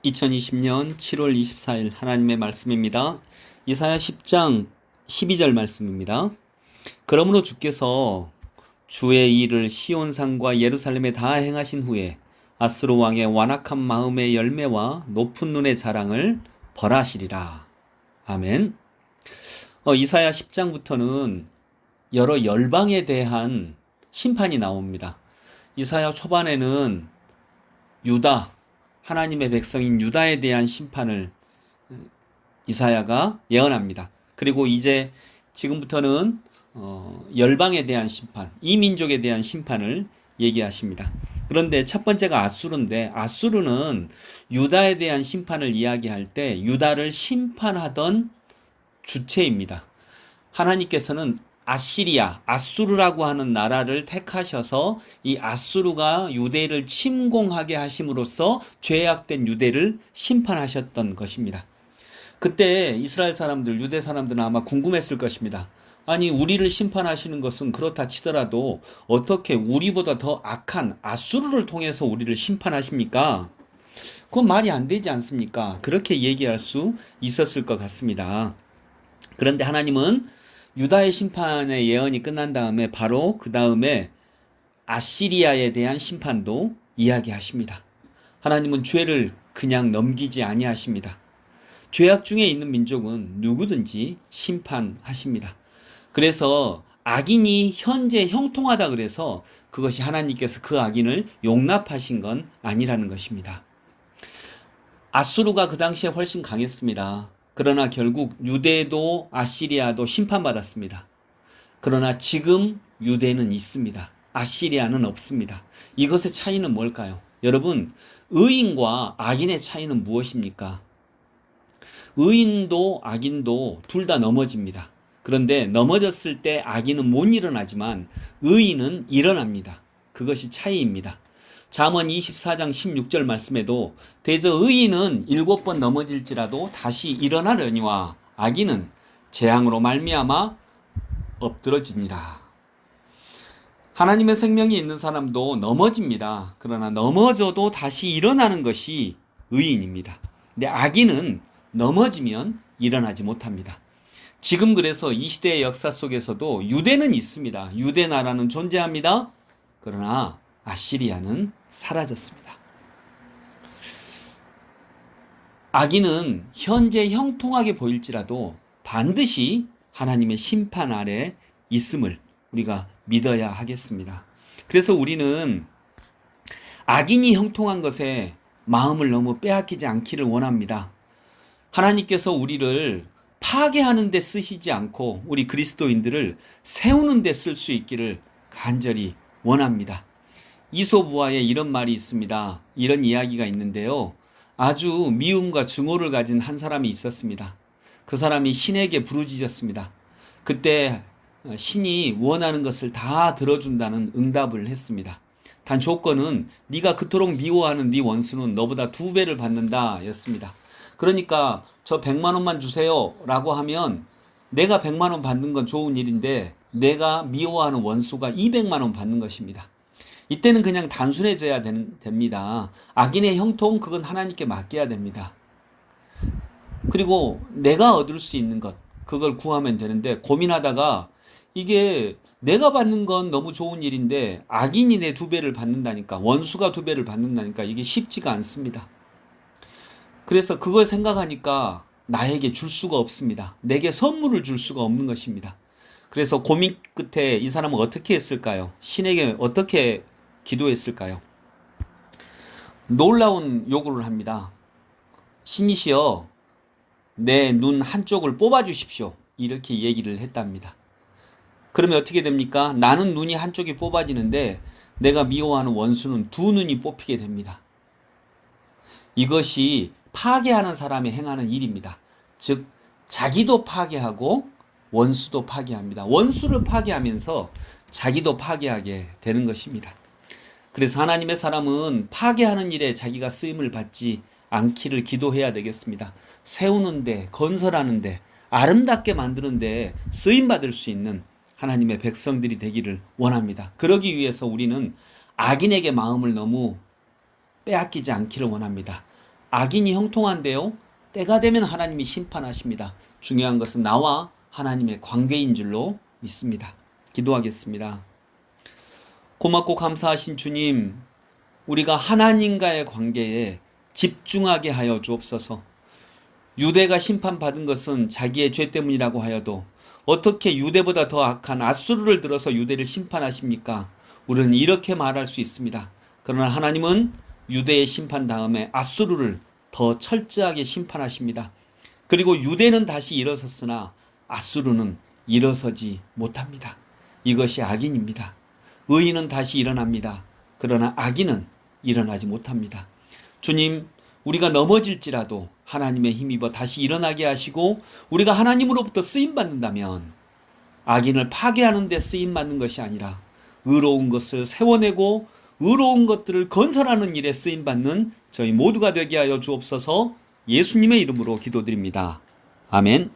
2020년 7월 24일 하나님의 말씀입니다. 이사야 10장 12절 말씀입니다. 그러므로 주께서 주의 일을 시온산과 예루살렘에 다 행하신 후에 아스루 왕의 완악한 마음의 열매와 높은 눈의 자랑을 벌하시리라. 아멘. 이사야 10장부터는 여러 열방에 대한 심판이 나옵니다. 이사야 초반에는 유다, 하나님의 백성인 유다에 대한 심판을 이사야가 예언합니다. 그리고 이제 지금부터는 열방에 대한 심판, 이 민족에 대한 심판을 얘기하십니다. 그런데 첫 번째가 아수르인데, 아수르는 유다에 대한 심판을 이야기할 때 유다를 심판하던 주체입니다. 하나님께서는 아시리아, 아수르라고 하는 나라를 택하셔서 이 아수르가 유대를 침공하게 하심으로써 죄악된 유대를 심판하셨던 것입니다. 그때 이스라엘 사람들, 유대 사람들은 아마 궁금했을 것입니다. 아니, 우리를 심판하시는 것은 그렇다 치더라도 어떻게 우리보다 더 악한 아수르를 통해서 우리를 심판하십니까? 그건 말이 안 되지 않습니까? 그렇게 얘기할 수 있었을 것 같습니다. 그런데 하나님은 유다의 심판의 예언이 끝난 다음에 바로 그 다음에 아시리아에 대한 심판도 이야기하십니다. 하나님은 죄를 그냥 넘기지 아니하십니다. 죄악 중에 있는 민족은 누구든지 심판하십니다. 그래서 악인이 현재 형통하다 그래서 그것이 하나님께서 그 악인을 용납하신 건 아니라는 것입니다. 아수르가 그 당시에 훨씬 강했습니다. 그러나 결국 유대도 아시리아도 심판받았습니다. 그러나 지금 유대는 있습니다. 아시리아는 없습니다. 이것의 차이는 뭘까요? 여러분, 의인과 악인의 차이는 무엇입니까? 의인도 악인도 둘 다 넘어집니다. 그런데 넘어졌을 때 악인은 못 일어나지만 의인은 일어납니다. 그것이 차이입니다. 잠언 24장 16절 말씀에도 대저 의인은 7번 넘어질지라도 다시 일어나려니와 악인은 재앙으로 말미암아 엎드러지니라. 하나님의 생명이 있는 사람도 넘어집니다. 그러나 넘어져도 다시 일어나는 것이 의인입니다. 근데 악인은 넘어지면 일어나지 못합니다. 지금 그래서 이 시대의 역사 속에서도 유대는 있습니다. 유대 나라는 존재합니다. 그러나 아시리아는 사라졌습니다. 악인은 현재 형통하게 보일지라도 반드시 하나님의 심판 아래 있음을 우리가 믿어야 하겠습니다. 그래서 우리는 악인이 형통한 것에 마음을 너무 빼앗기지 않기를 원합니다. 하나님께서 우리를 파괴하는 데 쓰시지 않고 우리 그리스도인들을 세우는 데 쓸 수 있기를 간절히 원합니다. 이솝우화에 이런 말이 있습니다. 이런 이야기가 있는데요. 아주 미움과 증오를 가진 한 사람이 있었습니다. 그 사람이 신에게 부르짖었습니다. 그때 신이 원하는 것을 다 들어준다는 응답을 했습니다. 단 조건은 네가 그토록 미워하는 네 원수는 너보다 2배를 받는다 였습니다. 그러니까 저 100만 원만 주세요 라고 하면 내가 100만 원 받는 건 좋은 일인데 내가 미워하는 원수가 200만 원 받는 것입니다. 이때는 그냥 단순해져야 됩니다. 악인의 형통 그건 하나님께 맡겨야 됩니다. 그리고 내가 얻을 수 있는 것 그걸 구하면 되는데 고민하다가 이게 내가 받는 건 너무 좋은 일인데 악인이 내 2배를 받는다니까 원수가 2배를 받는다니까 이게 쉽지가 않습니다. 그래서 그걸 생각하니까 나에게 줄 수가 없습니다. 내게 선물을 줄 수가 없는 것입니다. 그래서 고민 끝에 이 사람은 어떻게 했을까요? 신에게 어떻게 기도했을까요? 놀라운 요구를 합니다. 신이시여 내 눈 한쪽을 뽑아 주십시오. 이렇게 얘기를 했답니다. 그러면 어떻게 됩니까? 나는 눈이 한쪽이 뽑아지는데 내가 미워하는 원수는 2눈이 뽑히게 됩니다. 이것이 파괴하는 사람이 행하는 일입니다. 즉 자기도 파괴하고 원수도 파괴합니다. 원수를 파괴하면서 자기도 파괴하게 되는 것입니다. 그래서 하나님의 사람은 파괴하는 일에 자기가 쓰임을 받지 않기를 기도해야 되겠습니다. 세우는데, 건설하는데, 아름답게 만드는데 쓰임받을 수 있는 하나님의 백성들이 되기를 원합니다. 그러기 위해서 우리는 악인에게 마음을 너무 빼앗기지 않기를 원합니다. 악인이 형통한데요. 때가 되면 하나님이 심판하십니다. 중요한 것은 나와 하나님의 관계인 줄로 믿습니다. 기도하겠습니다. 고맙고 감사하신 주님, 우리가 하나님과의 관계에 집중하게 하여 주옵소서. 유대가 심판받은 것은 자기의 죄 때문이라고 하여도 어떻게 유대보다 더 악한 아수르를 들어서 유대를 심판하십니까? 우리는 이렇게 말할 수 있습니다. 그러나 하나님은 유대의 심판 다음에 아수르를 더 철저하게 심판하십니다. 그리고 유대는 다시 일어섰으나 아수르는 일어서지 못합니다. 이것이 악인입니다. 의인은 다시 일어납니다. 그러나 악인은 일어나지 못합니다. 주님, 우리가 넘어질지라도 하나님의 힘입어 다시 일어나게 하시고 우리가 하나님으로부터 쓰임받는다면 악인을 파괴하는 데 쓰임받는 것이 아니라 의로운 것을 세워내고 의로운 것들을 건설하는 일에 쓰임받는 저희 모두가 되게 하여 주옵소서. 예수님의 이름으로 기도드립니다. 아멘.